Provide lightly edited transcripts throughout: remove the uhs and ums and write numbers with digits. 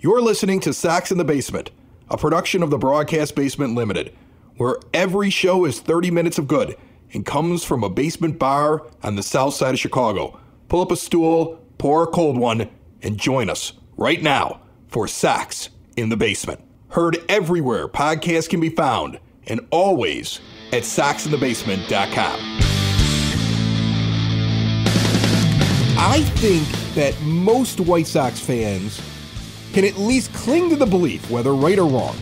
You're listening to Sox in the Basement, a production of the Broadcast Basement Limited, where every show is 30 minutes of good and comes from a basement bar on the south side of Chicago. Pull up a stool, pour a cold one, and join us right now for Sox in the Basement. Heard everywhere podcasts can be found, and always at soxinthebasement.com. I think that most White Sox fans can at least cling to the belief, whether right or wrong,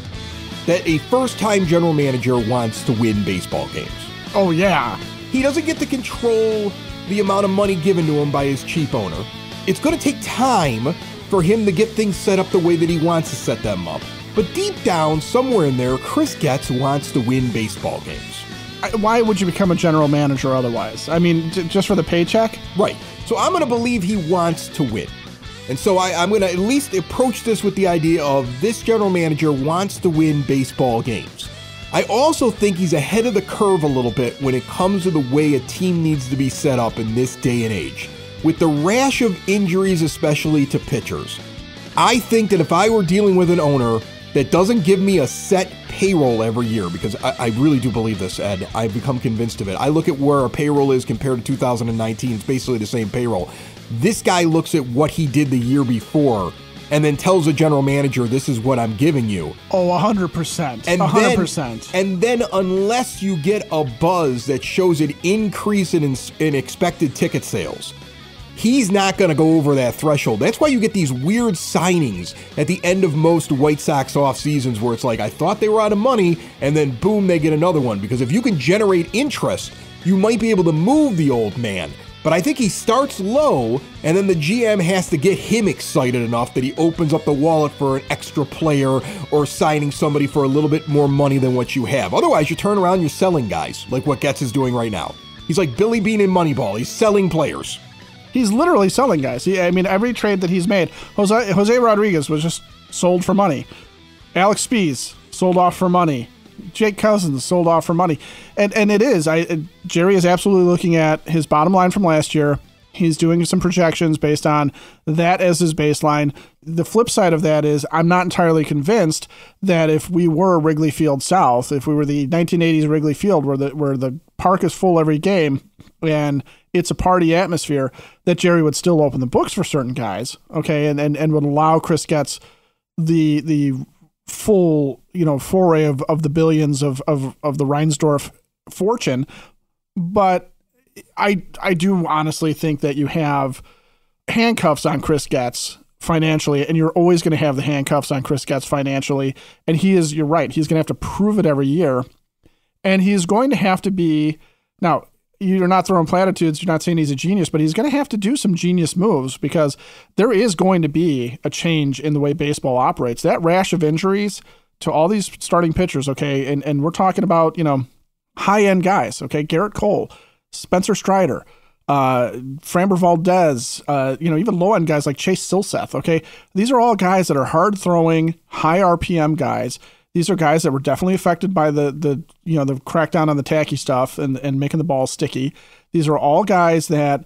that a first-time general manager wants to win baseball games. Oh, yeah. He doesn't get to control the amount of money given to him by his chief owner. It's going to take time for him to get things set up the way that he wants to set them up. But deep down, somewhere in there, Chris Getz wants to win baseball games. Why would you become a general manager otherwise? I mean, just for the paycheck? Right. So I'm going to believe he wants to win. And so I'm going to at least approach this with the idea of this general manager wants to win baseball games. I also think he's ahead of the curve a little bit when it comes to the way a team needs to be set up in this day and age. With the rash of injuries, especially to pitchers, I think that if I were dealing with an owner that doesn't give me a set payroll every year, because I really do believe this, Ed, I've become convinced of it. I look at where our payroll is compared to 2019. It's basically the same payroll. This guy looks at what he did the year before and then tells the general manager, this is what I'm giving you. Oh, 100%. And 100%. And then unless you get a buzz that shows an increase in expected ticket sales, he's not going to go over that threshold. That's why you get these weird signings at the end of most White Sox off seasons where it's like, I thought they were out of money, and then boom, they get another one. Because if you can generate interest, you might be able to move the old man. But I think he starts low, and then the GM has to get him excited enough that he opens up the wallet for an extra player or signing somebody for a little bit more money than what you have. Otherwise, you turn around, you're selling guys, like what Getz is doing right now. He's like Billy Beane in Moneyball. He's selling players. He's literally selling guys. I mean, every trade that he's made, Jose Rodriguez was just sold for money. Alex Spies sold off for money. Jake Cousins sold off for money. And it is. Jerry is absolutely looking at his bottom line from last year. He's doing some projections based on that as his baseline. The flip side of that is I'm not entirely convinced that if we were Wrigley Field South, if we were the 1980s Wrigley Field where the park is full every game and it's a party atmosphere, that Jerry would still open the books for certain guys, okay, and would allow Chris Getz the full, foray of the billions of the Reinsdorf fortune. But I do honestly think that you have handcuffs on Chris Getz financially, and you're always going to have the handcuffs on Chris Getz financially. And you're right, he's going to have to prove it every year. And he's going to have to be, now, you're not throwing platitudes, you're not saying he's a genius, but he's going to have to do some genius moves because there is going to be a change in the way baseball operates. That rash of injuries to all these starting pitchers, okay, and we're talking about, high-end guys, okay, Garrett Cole, Spencer Strider, Framber Valdez, even low-end guys like Chase Silseth, okay? These are all guys that are hard-throwing, high RPM guys. These are guys that were definitely affected by the crackdown on the tacky stuff and making the ball sticky. These are all guys that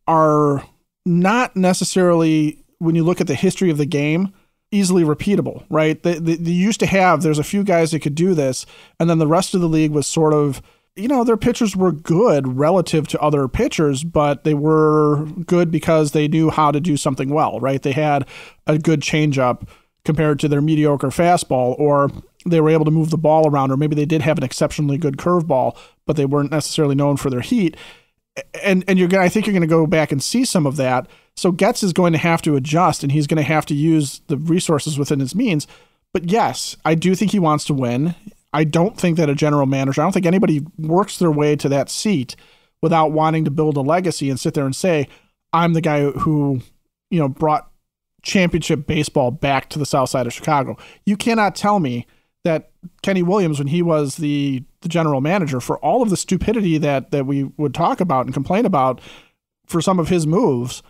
are not necessarily, when you look at the history of the game, easily repeatable, right? They used to have, there's a few guys that could do this, and then the rest of the league was sort of, their pitchers were good relative to other pitchers, but they were good because they knew how to do something well, right? They had a good changeup compared to their mediocre fastball, or they were able to move the ball around, or maybe they did have an exceptionally good curveball, but they weren't necessarily known for their heat. And I think you're going to go back and see some of that. So Getz is going to have to adjust, and he's going to have to use the resources within his means. But yes, I do think he wants to win. I don't think that a general manager, I don't think anybody works their way to that seat without wanting to build a legacy and sit there and say, I'm the guy who, brought championship baseball back to the south side of Chicago. You cannot tell me that Kenny Williams, when he was the general manager, for all of the stupidity that we would talk about and complain about for some of his moves,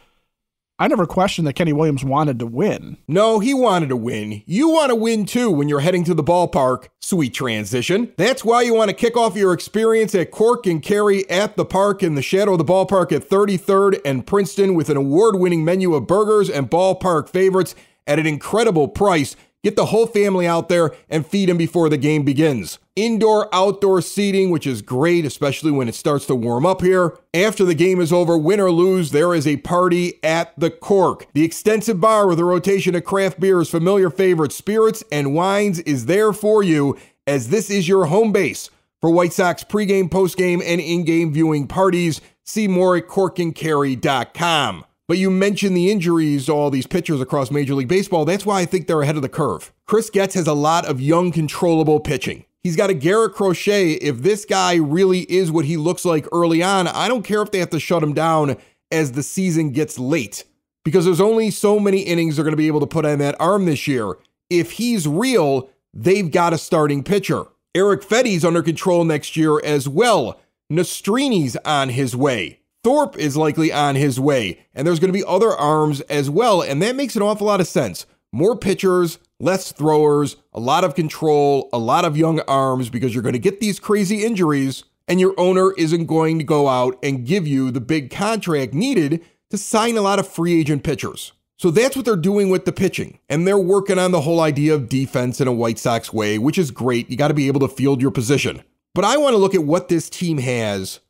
I never questioned that Kenny Williams wanted to win. No, he wanted to win. You want to win too when you're heading to the ballpark. Sweet transition. That's why you want to kick off your experience at Cork and Kerry at the park in the shadow of the ballpark at 33rd and Princeton with an award-winning menu of burgers and ballpark favorites at an incredible price. Get the whole family out there and feed them before the game begins. Indoor, outdoor seating, which is great, especially when it starts to warm up here. After the game is over, win or lose, there is a party at the Cork. The extensive bar with a rotation of craft beers, familiar favorites, spirits, and wines is there for you, as this is your home base for White Sox pregame, postgame, and in-game viewing parties. See more at corkandcarry.com. But you mentioned the injuries to all these pitchers across Major League Baseball. That's why I think they're ahead of the curve. Chris Getz has a lot of young, controllable pitching. He's got a Garrett Crochet. If this guy really is what he looks like early on, I don't care if they have to shut him down as the season gets late, because there's only so many innings they're going to be able to put on that arm this year. If he's real, they've got a starting pitcher. Eric Fetty's under control next year as well. Nestrini's on his way. Thorpe is likely on his way, and there's going to be other arms as well, and that makes an awful lot of sense. More pitchers, less throwers, a lot of control, a lot of young arms, because you're going to get these crazy injuries, and your owner isn't going to go out and give you the big contract needed to sign a lot of free agent pitchers. So that's what they're doing with the pitching, and they're working on the whole idea of defense in a White Sox way, which is great. You got to be able to field your position. But I want to look at what this team has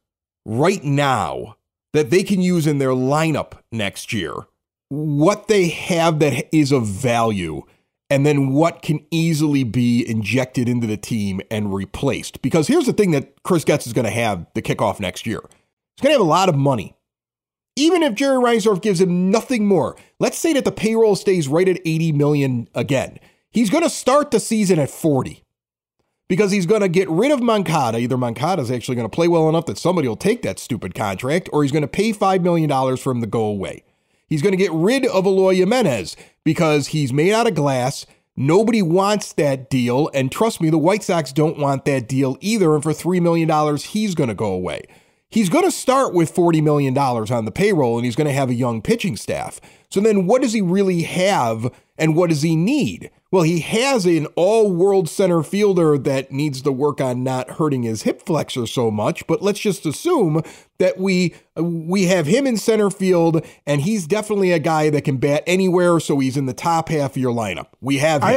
right now that they can use in their lineup next year, what they have that is of value, and then what can easily be injected into the team and replaced. Because here's the thing that Chris Getz is going to have the kickoff next year. He's going to have a lot of money. Even if Jerry Reinsdorf gives him nothing more, let's say that the payroll stays right at $80 million again. He's going to start the season at 40. Because he's going to get rid of Moncada. Either Moncada's actually going to play well enough that somebody will take that stupid contract, or he's going to pay $5 million for him to go away. He's going to get rid of Eloy Jimenez because he's made out of glass. Nobody wants that deal. And trust me, the White Sox don't want that deal either. And for $3 million, he's going to go away. He's going to start with $40 million on the payroll, and he's going to have a young pitching staff. So then what does he really have, and what does he need? Well, he has an all-world center fielder that needs to work on not hurting his hip flexor so much, but let's just assume that we have him in center field, and he's definitely a guy that can bat anywhere, so he's in the top half of your lineup. We have him.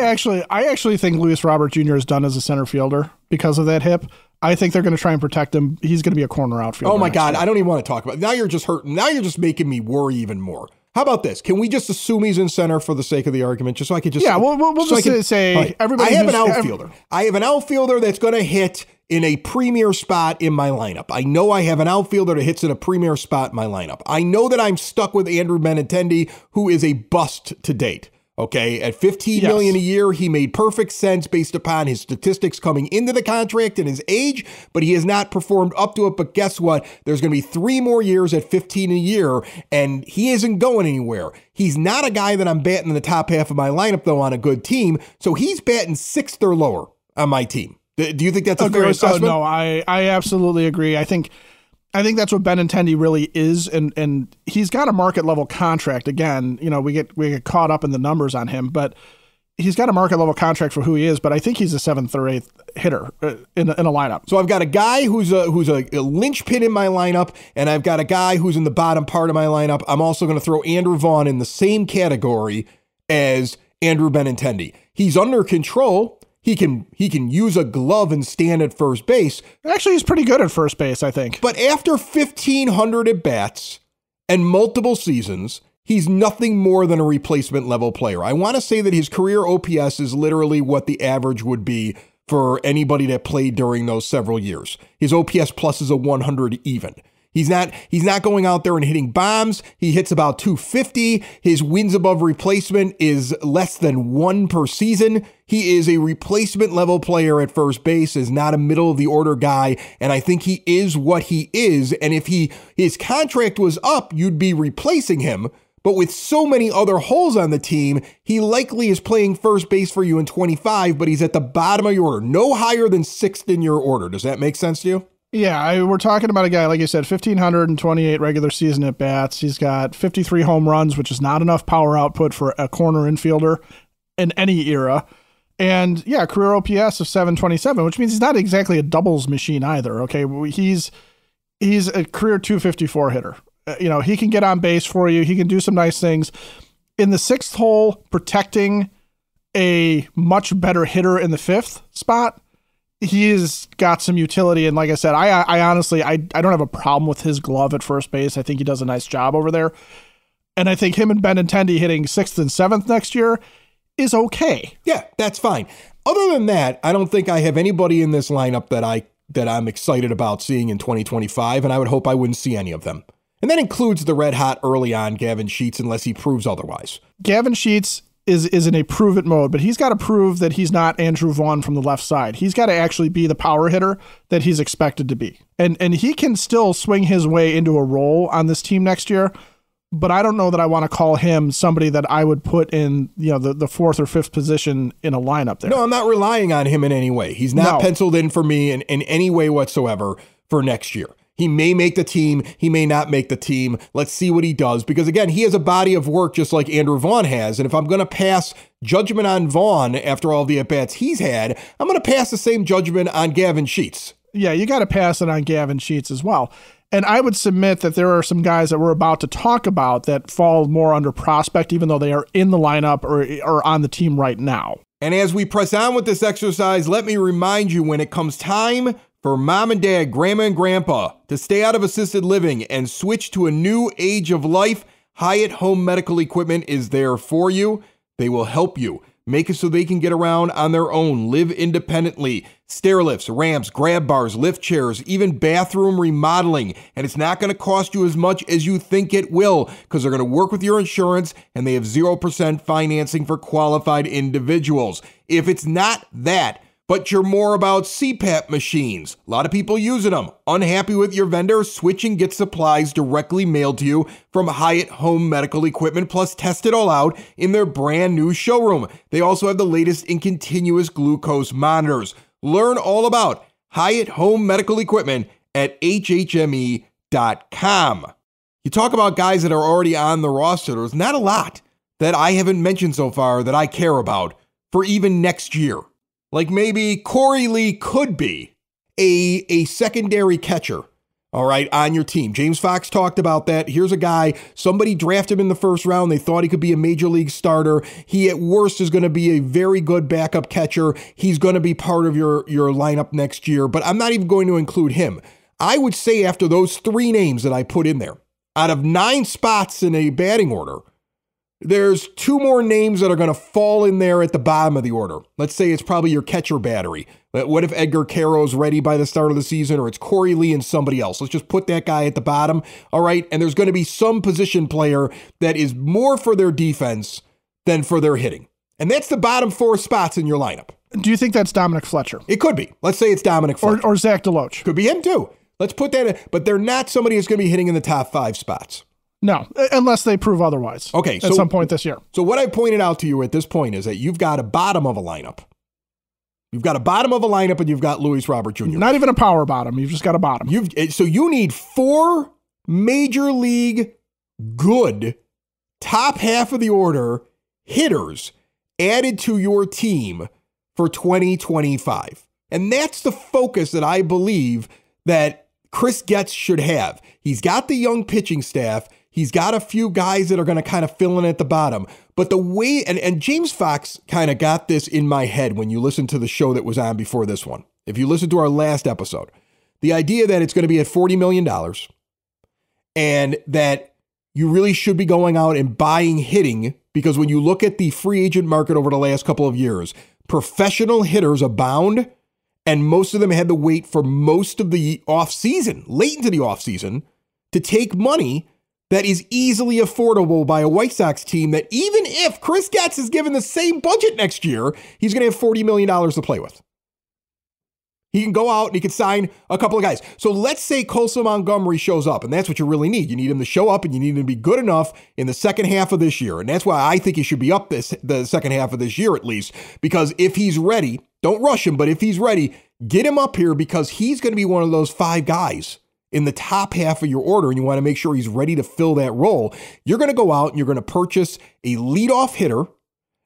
I actually think Luis Robert Jr. is done as a center fielder because of that hip. I think they're going to try and protect him. He's going to be a corner outfielder. Oh my God, I don't even want to talk about it. Now you're just hurting. Now you're just making me worry even more. How about this? Can we just assume he's in center for the sake of the argument, just so I could just... Yeah, we'll just say right. everybody... I have an outfielder. I have an outfielder that's going to hit in a premier spot in my lineup. I know I have an outfielder that hits in a premier spot in my lineup. I know that I'm stuck with Andrew Benintendi, who is a bust to date. Okay, at $15 million a year, he made perfect sense based upon his statistics coming into the contract and his age, but he has not performed up to it. But guess what? There's going to be 3 more years at $15 a year, and he isn't going anywhere. He's not a guy that I'm batting in the top half of my lineup, though, on a good team. So he's batting 6th or lower on my team. Do you think that's a fair assessment? No, I absolutely agree. I think that's what Benintendi really is, and he's got a market level contract. Again, we get caught up in the numbers on him, but he's got a market level contract for who he is. But I think he's a 7th or 8th hitter in a lineup. So I've got a guy who's a linchpin in my lineup, and I've got a guy who's in the bottom part of my lineup. I'm also going to throw Andrew Vaughn in the same category as Andrew Benintendi. He's under control. He can use a glove and stand at first base. Actually, he's pretty good at first base, I think. But after 1,500 at-bats and multiple seasons, he's nothing more than a replacement level player. I want to say that his career OPS is literally what the average would be for anybody that played during those several years. His OPS plus is a 100 even. He's not going out there and hitting bombs. He hits about 250. His wins above replacement is less than 1 per season. He is a replacement level player at first base, is not a middle of the order guy. And I think he is what he is. And if his contract was up, you'd be replacing him. But with so many other holes on the team, he likely is playing first base for you in 25, but he's at the bottom of your order, no higher than 6th in your order. Does that make sense to you? Yeah, we're talking about a guy, like you said, 1,528 regular season at bats. He's got 53 home runs, which is not enough power output for a corner infielder in any era. And yeah, career OPS of 727, which means he's not exactly a doubles machine either. Okay, he's a career 254 hitter. He can get on base for you. He can do some nice things. in the sixth hole, protecting a much better hitter in the fifth spot, he's got some utility. And like I said, I honestly, I don't have a problem with his glove at first base. I think he does a nice job over there. And I think him and Benintendi hitting sixth and seventh next year is okay. Yeah, that's fine. Other than that, I don't think I have anybody in this lineup that I'm excited about seeing in 2025, and I would hope I wouldn't see any of them. And that includes the red hot early on Gavin Sheets, unless he proves otherwise. Gavin Sheets is in a prove it mode, but he's got to prove that he's not Andrew Vaughn from the left side. He's got to actually be the power hitter that he's expected to be. And he can still swing his way into a role on this team next year, but I don't know that I want to call him somebody that I would put in, the fourth or fifth position in a lineup there. No, I'm not relying on him in any way. He's not penciled in for me in any way whatsoever for next year. He may make the team. He may not make the team. Let's see what he does. Because, again, he has a body of work just like Andrew Vaughn has. And if I'm going to pass judgment on Vaughn after all the at-bats he's had, I'm going to pass the same judgment on Gavin Sheets. Yeah, you got to pass it on Gavin Sheets as well. And I would submit that there are some guys that we're about to talk about that fall more under prospect, even though they are in the lineup or on the team right now. And as we press on with this exercise, let me remind you, when it comes time for mom and dad, grandma and grandpa to stay out of assisted living and switch to a new age of life, Hyatt Home Medical Equipment is there for you. They will help you. Make it so they can get around on their own, live independently. Stair lifts, ramps, grab bars, lift chairs, even bathroom remodeling. And it's not going to cost you as much as you think it will, because they're going to work with your insurance and they have 0% financing for qualified individuals. If it's not that, but you're more about CPAP machines, a lot of people using them, unhappy with your vendor, switch and get supplies directly mailed to you from Hyatt Home Medical Equipment, plus test it all out in their brand new showroom. They also have the latest in continuous glucose monitors. Learn all about Hyatt Home Medical Equipment at hhme.com. You talk about guys that are already on the roster. There's not a lot that I haven't mentioned so far that I care about for even next year. Like maybe Corey Lee could be a secondary catcher, all right, on your team. James Fox talked about that. Here's a guy, somebody drafted him in the first round. They thought he could be a major league starter. He at worst is going to be a very good backup catcher. He's going to be part of your lineup next year, but I'm not even going to include him. I would say after those three names that I put in there, out of 9 spots in a batting order, there's 2 more names that are going to fall in there at the bottom of the order. Let's say it's probably your catcher battery. What if Edgar Caro's ready by the start of the season, or it's Corey Lee and somebody else? Let's just put that guy at the bottom, all right? And there's going to be some position player that is more for their defense than for their hitting. And that's the bottom 4 spots in your lineup. Do you think that's Dominic Fletcher? It could be. Let's say it's Dominic Fletcher. Or Zach DeLoach. Could be him too. Let's put that in. But they're not somebody who's going to be hitting in the top 5 spots. No, unless they prove otherwise. Okay, at some point this year. So what I pointed out to you at this point is that you've got a bottom of a lineup. You've got a bottom of a lineup, and you've got Luis Robert Jr. Not even a power bottom. You've just got a bottom. So you need 4 major league good top half of the order hitters added to your team for 2025. And that's the focus that I believe that Chris Getz should have. He's got the young pitching staff. He's got a few guys that are going to kind of fill in at the bottom. But the way, and James Fox kind of got this in my head when you listen to the show that was on before this one. If you listen to our last episode, the idea that it's going to be at $40 million and that you really should be going out and buying hitting, because when you look at the free agent market over the last couple of years, professional hitters abound, and most of them had to wait for most of the offseason, late into the offseason, to take money that is easily affordable by a White Sox team that even if Chris Getz is given the same budget next year, he's going to have $40 million to play with. He can go out and he can sign a couple of guys. So let's say Colson Montgomery shows up, and that's what you really need. You need him to show up, and you need him to be good enough in the second half of this year. And that's why I think he should be up the second half of this year at least, because if he's ready, don't rush him, but if he's ready, get him up here, because he's going to be one of those 5 guys in the top half of your order, and you want to make sure he's ready to fill that role. You're going to go out and you're going to purchase a leadoff hitter,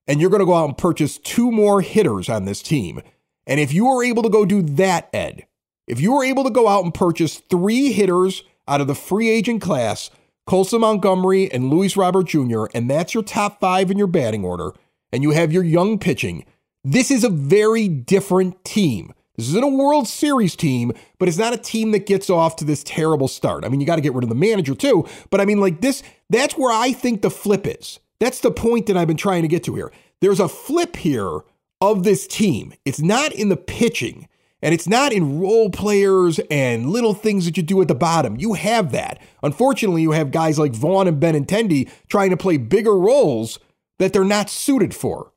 and you're going to go out and purchase 2 more hitters on this team. And if you were able to go do that, Ed, if you were able to go out and purchase 3 hitters out of the free agent class, Colson Montgomery and Luis Robert Jr., and that's your top 5 in your batting order, and you have your young pitching, this is a very different team. This isn't a World Series team, but it's not a team that gets off to this terrible start. I mean, you got to get rid of the manager too, but I mean, like this, that's where I think the flip is. That's the point that I've been trying to get to here. There's a flip here of this team. It's not in the pitching, and it's not in role players and little things that you do at the bottom. You have that. Unfortunately, you have guys like Vaughn and Benintendi trying to play bigger roles that they're not suited for.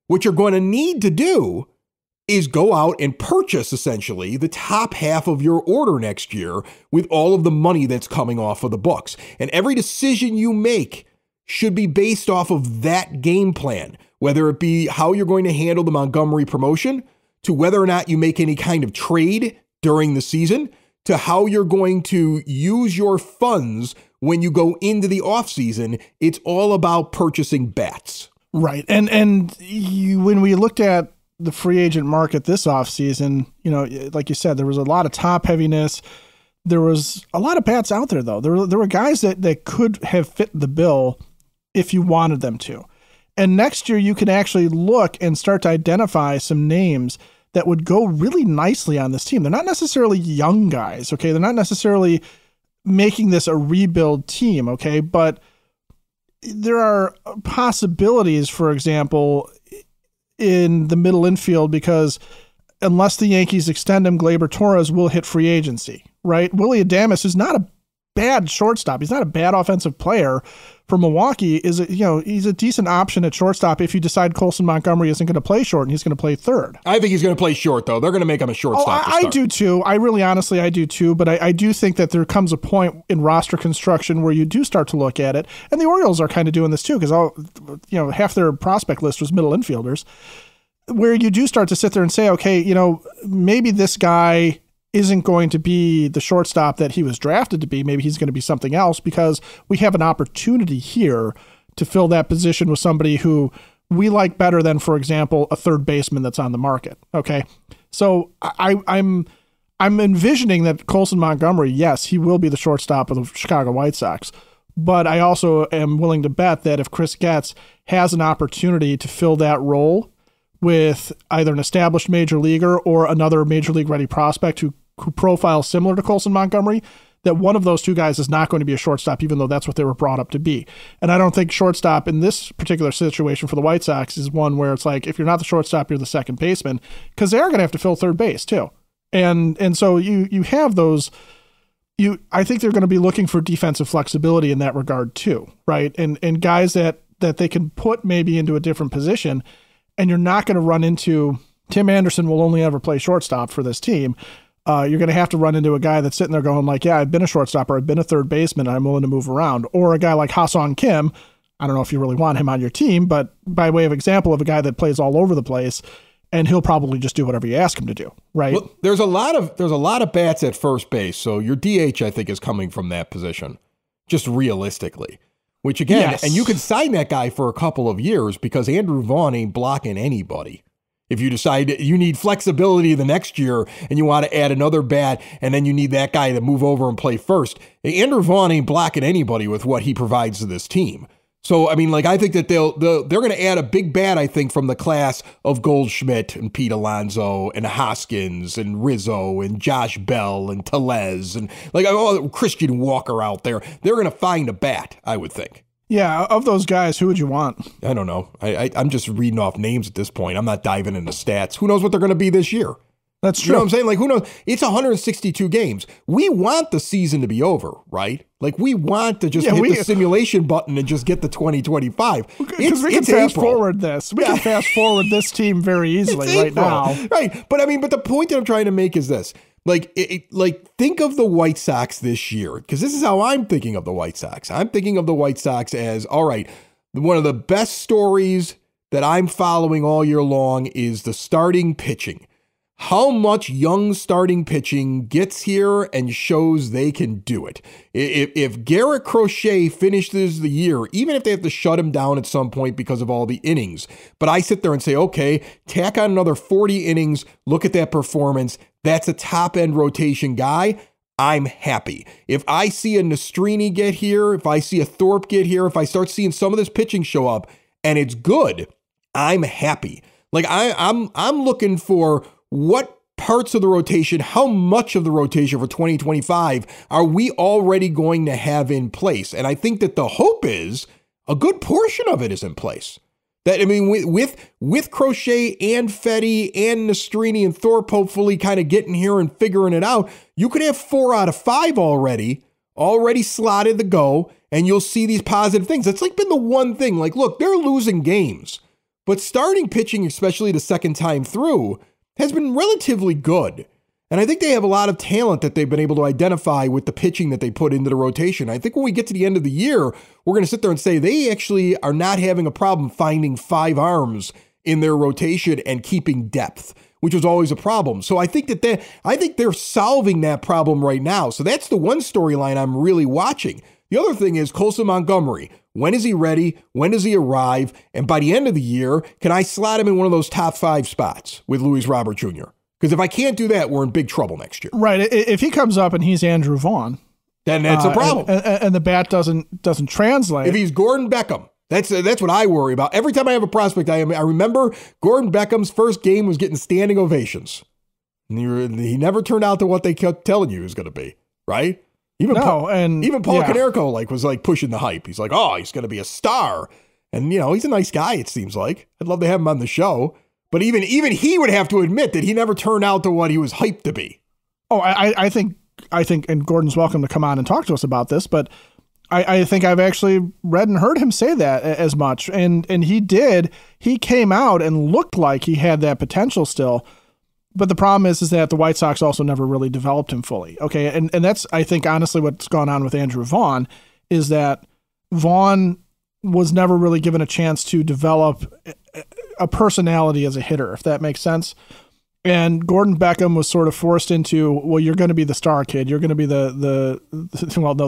What you're going to need to do is go out and purchase, essentially, the top half of your order next year with all of the money that's coming off of the books. And every decision you make should be based off of that game plan, whether it be how you're going to handle the Montgomery promotion, to whether or not you make any kind of trade during the season, to how you're going to use your funds when you go into the offseason. It's all about purchasing bats. Right. And when we looked at the free agent market this offseason, you know, like you said, there was a lot of top heaviness. There was a lot of bats out there, though. There were guys that could have fit the bill if you wanted them to. And next year, you can actually look and start to identify some names that would go really nicely on this team. They're not necessarily young guys, okay? They're not necessarily making this a rebuild team, okay? But there are possibilities, for example, in the middle infield, because unless the Yankees extend him, Gleyber Torres will hit free agency, right? Willy Adames is not a bad shortstop. He's not a bad offensive player for Milwaukee. He's a decent option at shortstop if you decide Colson Montgomery isn't going to play short and he's going to play third. I think he's going to play short, though. They're going to make him a shortstop. I do too. I do too. But I do think that there comes a point in roster construction where you do start to look at it. And the Orioles are kind of doing this too, because half their prospect list was middle infielders, where you do start to sit there and say, okay, maybe this guy isn't going to be the shortstop that he was drafted to be. Maybe he's going to be something else, because we have an opportunity here to fill that position with somebody who we like better than, for example, a third baseman that's on the market. Okay. So I'm envisioning that Colson Montgomery, yes, he will be the shortstop of the Chicago White Sox, but I also am willing to bet that if Chris Getz has an opportunity to fill that role with either an established major leaguer or another major league ready prospect who profiles similar to Colson Montgomery, that one of those two guys is not going to be a shortstop, even though that's what they were brought up to be. And I don't think shortstop in this particular situation for the White Sox is one where it's like, if you're not the shortstop, you're the second baseman, because they're going to have to fill third base too. And so you have those, I think they're going to be looking for defensive flexibility in that regard too, right? And guys that they can put maybe into a different position, and you're not going to run into Tim Anderson will only ever play shortstop for this team. You're going to have to run into a guy that's sitting there going like, yeah, I've been a shortstop, or I've been a third baseman, and I'm willing to move around. Or a guy like Ha-Seong Kim. I don't know if you really want him on your team, but by way of example of a guy that plays all over the place, and he'll probably just do whatever you ask him to do, right? Well, there's a lot of bats at first base, so your DH, I think, is coming from that position, just realistically. Which again, yes. And you could sign that guy for a couple of years, because Andrew Vaughn ain't blocking anybody. If you decide you need flexibility the next year and you want to add another bat, and then you need that guy to move over and play first, Andrew Vaughn ain't blocking anybody with what he provides to this team. So, I mean, like, I think that they're going to add a big bat, I think, from the class of Goldschmidt and Pete Alonso and Hoskins and Rizzo and Josh Bell and Tellez and like Christian Walker out there. They're going to find a bat, I would think. Yeah, of those guys, who would you want? I don't know. I'm just reading off names at this point. I'm not diving into stats. Who knows what they're going to be this year? That's true. You know what I'm saying? Like, who knows? It's 162 games. We want the season to be over, right? Like, we want to just hit the simulation button and just get the 2025. Because we can fast forward this. We can fast forward this team very easily right now. Right. But the point that I'm trying to make is this. Like, think of the White Sox this year, because this is how I'm thinking of the White Sox. I'm thinking of the White Sox as, all right, one of the best stories that I'm following all year long is the starting pitching. How much young starting pitching gets here and shows they can do it. If Garrett Crochet finishes the year, even if they have to shut him down at some point because of all the innings, but I sit there and say, okay, tack on another 40 innings, look at that performance. That's a top-end rotation guy. I'm happy. If I see a Nastrini get here, if I see a Thorpe get here, if I start seeing some of this pitching show up and it's good, I'm happy. Like I'm looking for what parts of the rotation, how much of the rotation for 2025 are we already going to have in place? And I think that the hope is a good portion of it is in place. That, I mean, with Crochet and Fetty and Nastrini and Thorpe hopefully kind of getting here and figuring it out, you could have 4 out of 5 already slotted to go, and you'll see these positive things. That's like been the one thing. Like, look, they're losing games, but starting pitching, especially the second time through, has been relatively good. And I think they have a lot of talent that they've been able to identify with the pitching that they put into the rotation. I think when we get to the end of the year, we're going to sit there and say they actually are not having a problem finding 5 arms in their rotation and keeping depth, which was always a problem. So I think they're solving that problem right now. So that's the one storyline I'm really watching. The other thing is Colson Montgomery. When is he ready? When does he arrive? And by the end of the year, can I slot him in one of those top 5 spots with Luis Robert Jr.? Because if I can't do that, we're in big trouble next year. Right. If he comes up and he's Andrew Vaughn, then that's a problem. And the bat doesn't translate. If he's Gordon Beckham, that's what I worry about. Every time I have a prospect, I remember Gordon Beckham's first game was getting standing ovations. And he never turned out to what they kept telling you he was going to be, right? Even Paul Konerko was pushing the hype. He's like, oh, he's going to be a star. And, he's a nice guy, it seems like. I'd love to have him on the show. But even he would have to admit that he never turned out to what he was hyped to be. Oh, I think, and Gordon's welcome to come on and talk to us about this, but I think I've actually read and heard him say that as much. And he came out and looked like he had that potential still. But the problem is that the White Sox also never really developed him fully. Okay. And that's, I think, honestly, what's gone on with Andrew Vaughn is that Vaughn was never really given a chance to develop a personality as a hitter, if that makes sense. And Gordon Beckham was sort of forced into, well, you're going to be the star kid. You're going to be the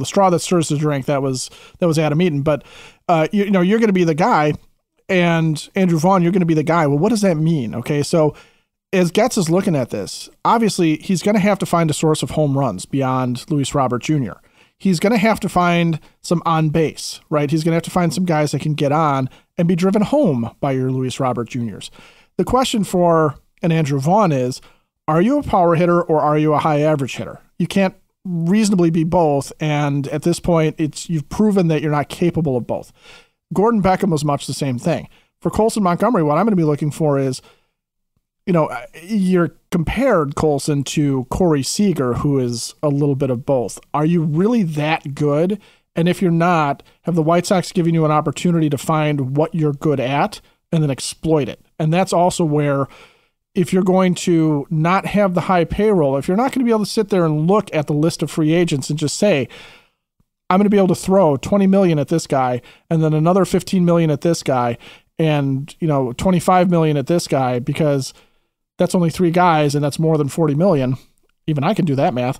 straw that stirs the drink. That was Adam Eaton. But, you're going to be the guy. And Andrew Vaughn, you're going to be the guy. Well, what does that mean? Okay. So as Getz is looking at this, obviously he's going to have to find a source of home runs beyond Luis Robert Jr. He's going to have to find some on base, right? He's going to have to find some guys that can get on and be driven home by your Luis Robert Jr.'s. The question for an Andrew Vaughn is, are you a power hitter or are you a high average hitter? You can't reasonably be both. And at this point, you've proven that you're not capable of both. Gordon Beckham was much the same thing. For Colson Montgomery, what I'm going to be looking for is, you're compared Colson to Corey Seager, who is a little bit of both. Are you really that good? And if you're not, have the White Sox given you an opportunity to find what you're good at and then exploit it? And that's also where, if you're going to not have the high payroll, if you're not going to be able to sit there and look at the list of free agents and just say, I'm going to be able to throw $20 million at this guy and then another $15 million at this guy and, $25 million at this guy, because that's only 3 guys and that's more than $40 million. Even I can do that math.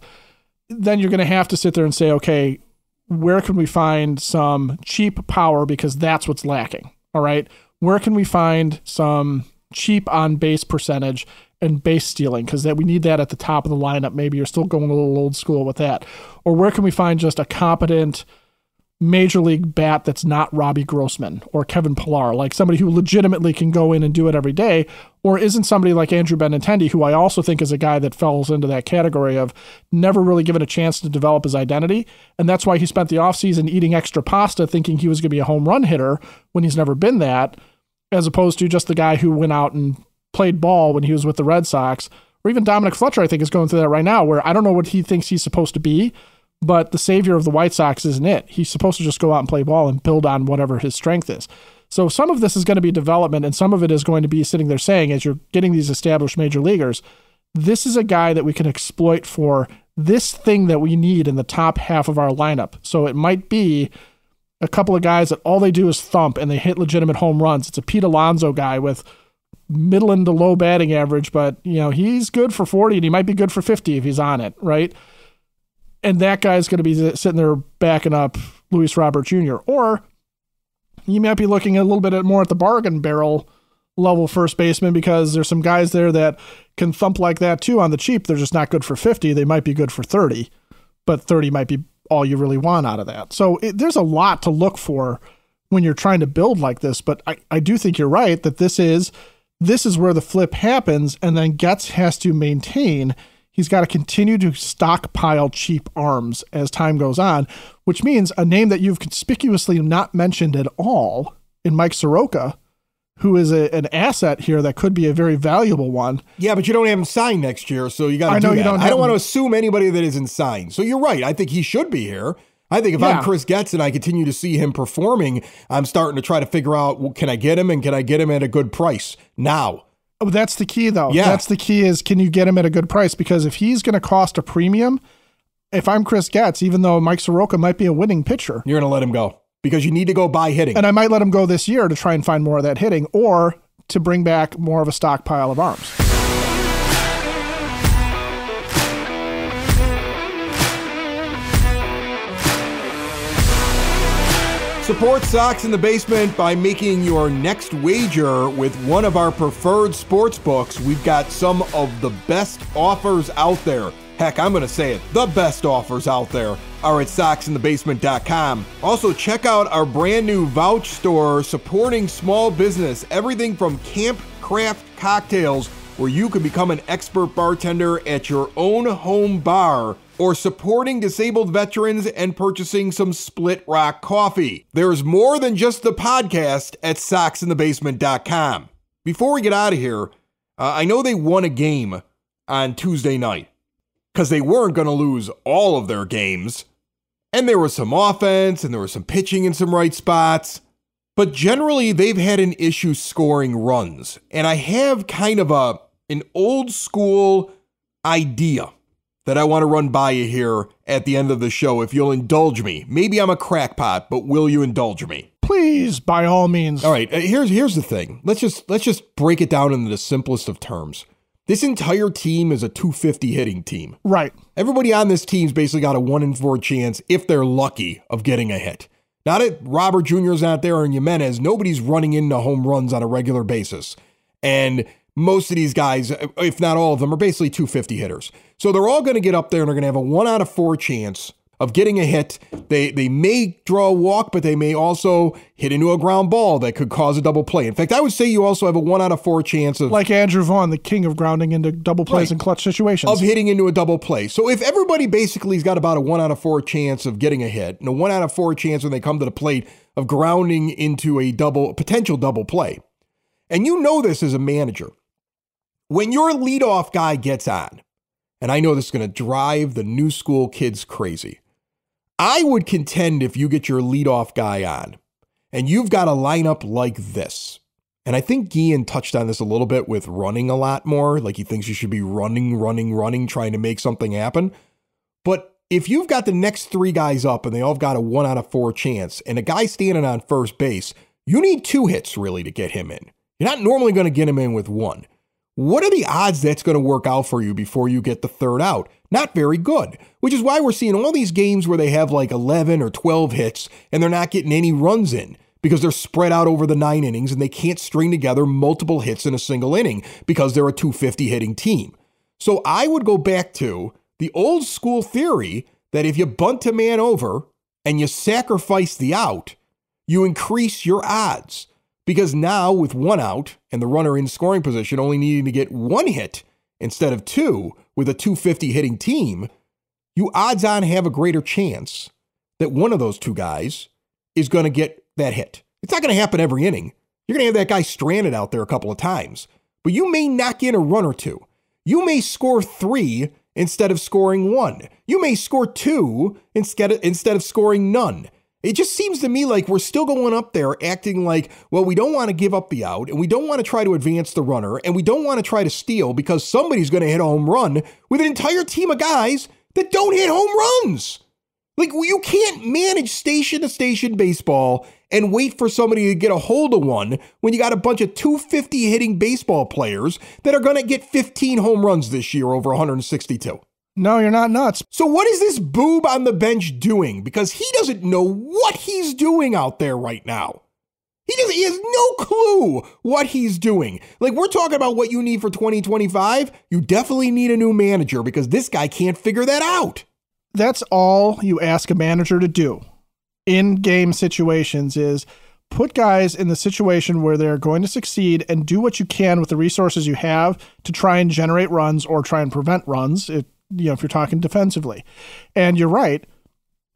Then you're going to have to sit there and say, okay, where can we find some cheap power, because that's what's lacking. All right. Where can we find some cheap on base percentage and base stealing? Because we need that at the top of the lineup. Maybe you're still going a little old school with that. Or where can we find just a competent major league bat that's not Robbie Grossman or Kevin Pillar, like somebody who legitimately can go in and do it every day, or isn't somebody like Andrew Benintendi, who I also think is a guy that falls into that category of never really given a chance to develop his identity. And that's why he spent the offseason eating extra pasta thinking he was going to be a home run hitter when he's never been that, as opposed to just the guy who went out and played ball when he was with the Red Sox. Or even Dominic Fletcher, I think, is going through that right now, where I don't know what he thinks he's supposed to be, but the savior of the White Sox isn't it. He's supposed to just go out and play ball and build on whatever his strength is. So some of this is going to be development, and some of it is going to be sitting there saying, as you're getting these established major leaguers, this is a guy that we can exploit for this thing that we need in the top half of our lineup. So it might be a couple of guys that all they do is thump and they hit legitimate home runs. It's a Pete Alonso guy with middle and to low batting average, but he's good for 40 and he might be good for 50 if he's on it, right? And that guy's going to be sitting there backing up Luis Robert Jr. Or you might be looking a little bit more at the bargain barrel level first baseman, because there's some guys there that can thump like that too on the cheap. They're just not good for 50. They might be good for 30. but 30 might be all you really want out of that. So there's a lot to look for when you're trying to build like this. But I do think you're right that this is where the flip happens, and then Getz has to maintain. He's got to continue to stockpile cheap arms as time goes on, which means a name that you've conspicuously not mentioned at all in Mike Soroka, who is an asset here that could be a very valuable one. Yeah, but you don't have him signed next year, so you got to do that. I don't want to assume anybody that isn't signed. So you're right. I think he should be here. I think if I'm Chris Getz and I continue to see him performing, I'm starting to try to figure out, well, can I get him, and can I get him at a good price now? Oh, that's the key, though. Yeah. That's the key is, can you get him at a good price? Because if he's going to cost a premium, if I'm Chris Getz, even though Mike Soroka might be a winning pitcher, you're going to let him go because you need to go buy hitting. And I might let him go this year to try and find more of that hitting, or to bring back more of a stockpile of arms. Support Sox in the Basement by making your next wager with one of our preferred sports books. We've got some of the best offers out there. Heck, I'm going to say it. The best offers out there are at soxinthebasement.com. Also, check out our brand new Vouch store supporting small business. Everything from camp craft cocktails, where you can become an expert bartender at your own home bar, or supporting disabled veterans and purchasing some Split Rock coffee. There's more than just the podcast at soxinthebasement.com. Before we get out of here, I know they won a game on Tuesday night because they weren't going to lose all of their games. And there was some offense and there was some pitching in some right spots. But generally, they've had an issue scoring runs. And I have kind of an old school idea that I want to run by you here at the end of the show, if you'll indulge me. Maybe I'm a crackpot, but will you indulge me? Please, by all means. All right, here's the thing. Let's just break it down into the simplest of terms. This entire team is a 250 hitting team. Right. Everybody on this team's basically got a 1 in 4 chance, if they're lucky, of getting a hit. Now that Robert Jr.'s out there and Jimenez, nobody's running into home runs on a regular basis. And most of these guys, if not all of them, are basically 250 hitters. So they're all going to get up there and they're going to have a 1 out of 4 chance of getting a hit. They may draw a walk, but they may also hit into a ground ball that could cause a double play. In fact, I would say you also have a 1 out of 4 chance of... Like Andrew Vaughn, the king of grounding into double plays in clutch situations. Of hitting into a double play. So if everybody basically has got about a 1 out of 4 chance of getting a hit, and a 1 out of 4 chance when they come to the plate of grounding into a potential double play, and you know this as a manager, when your leadoff guy gets on, and I know this is going to drive the new school kids crazy, I would contend if you get your leadoff guy on, and you've got a lineup like this, and I think Guillen touched on this a little bit with running a lot more, like he thinks you should be running, trying to make something happen. But if you've got the next 3 guys up and they all got a 1 out of 4 chance, and a guy standing on first base, you need 2 hits really to get him in. You're not normally going to get him in with 1. What are the odds that's going to work out for you before you get the 3rd out? Not very good, which is why we're seeing all these games where they have like 11 or 12 hits and they're not getting any runs in because they're spread out over the 9 innings and they can't string together multiple hits in a single inning because they're a 250 hitting team. So I would go back to the old school theory that if you bunt a man over and you sacrifice the out, you increase your odds. Because now with 1 out and the runner in scoring position only needing to get 1 hit instead of 2 with a 250 hitting team, you odds on have a greater chance that one of those 2 guys is going to get that hit. It's not going to happen every inning. You're going to have that guy stranded out there a couple of times, but you may knock in a run or 2. You may score 3 instead of scoring 1. You may score 2 instead of scoring none. It just seems to me like we're still going up there acting like, well, we don't want to give up the out and we don't want to try to advance the runner and we don't want to try to steal because somebody's going to hit a home run with an entire team of guys that don't hit home runs. Like, you can't manage station to station baseball and wait for somebody to get a hold of one when you got a bunch of 250 hitting baseball players that are going to get 15 home runs this year over 162. No, you're not nuts. So what is this boob on the bench doing? Because he doesn't know what he's doing out there right now. He has no clue what he's doing. Like, we're talking about what you need for 2025. You definitely need a new manager because this guy can't figure that out. that's all you ask a manager to do in game situations is put guys in the situation where they're going to succeed and do what you can with the resources you have to try and generate runs or try and prevent runs, if you're talking defensively. And you're right.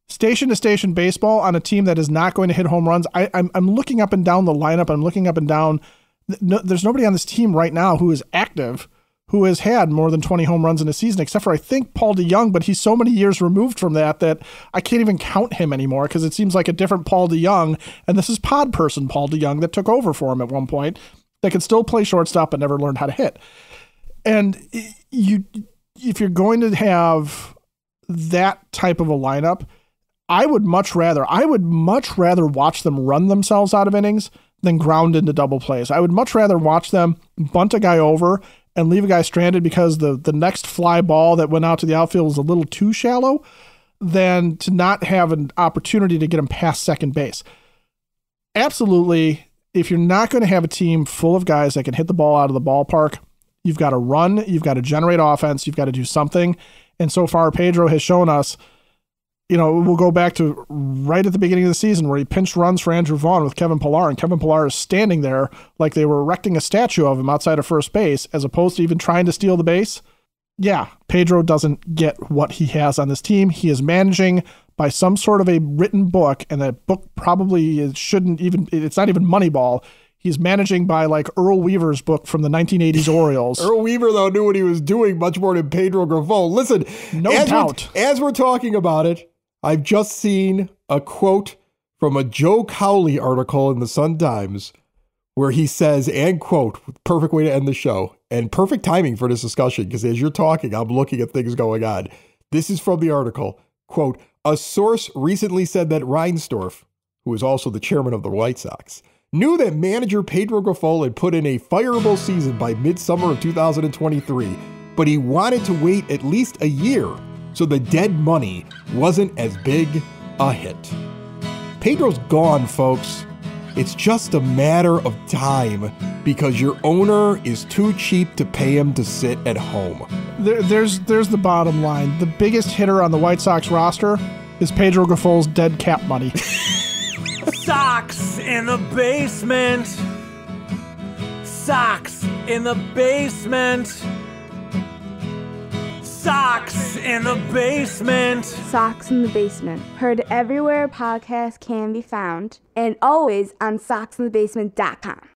Station-to-station baseball on a team that is not going to hit home runs. I'm looking up and down the lineup. I'm looking up and down. There's nobody on this team right now who is active who has had more than 20 home runs in a season, except for I think Paul DeYoung, but he's so many years removed from that I can't even count him anymore because it seems like a different Paul DeYoung, and this is pod person Paul DeYoung that took over for him at one point that could still play shortstop but never learned how to hit. And if you're going to have that type of a lineup, I would much rather watch them run themselves out of innings than ground into double plays. I would much rather watch them bunt a guy over and leave a guy stranded because the next fly ball that went out to the outfield was a little too shallow than to not have an opportunity to get him past second base. Absolutely, if you're not going to have a team full of guys that can hit the ball out of the ballpark, you've got to run, you've got to generate offense, you've got to do something. And so far, Pedro has shown us, we'll go back to right at the beginning of the season where he pinched runs for Andrew Vaughn with Kevin Pillar, and Kevin Pillar is standing there like they were erecting a statue of him outside of first base as opposed to even trying to steal the base. Yeah, Pedro doesn't get what he has on this team. He is managing by some sort of a written book, and that book probably it's not even Moneyball. He's managing by like Earl Weaver's book from the 1980s Orioles. Earl Weaver, though, knew what he was doing much more than Pedro Grifol. Listen, no doubt. As we're talking about it, I've just seen a quote from a Joe Cowley article in the Sun-Times where he says, and quote, perfect way to end the show, and perfect timing for this discussion, because as you're talking, I'm looking at things going on. This is from the article, quote, a source recently said that Reinsdorf, who is also the chairman of the White Sox, knew that manager Pedro Grifol had put in a fireable season by midsummer of 2023, but he wanted to wait at least a year so the dead money wasn't as big a hit. Pedro's gone, folks. It's just a matter of time because your owner is too cheap to pay him to sit at home. There's the bottom line. The biggest hitter on the White Sox roster is Pedro Grifol's dead cap money. Sox in the basement. Sox in the basement. Sox in the basement. Sox in the Basement. Heard everywhere podcasts can be found and always on soxinthebasement.com.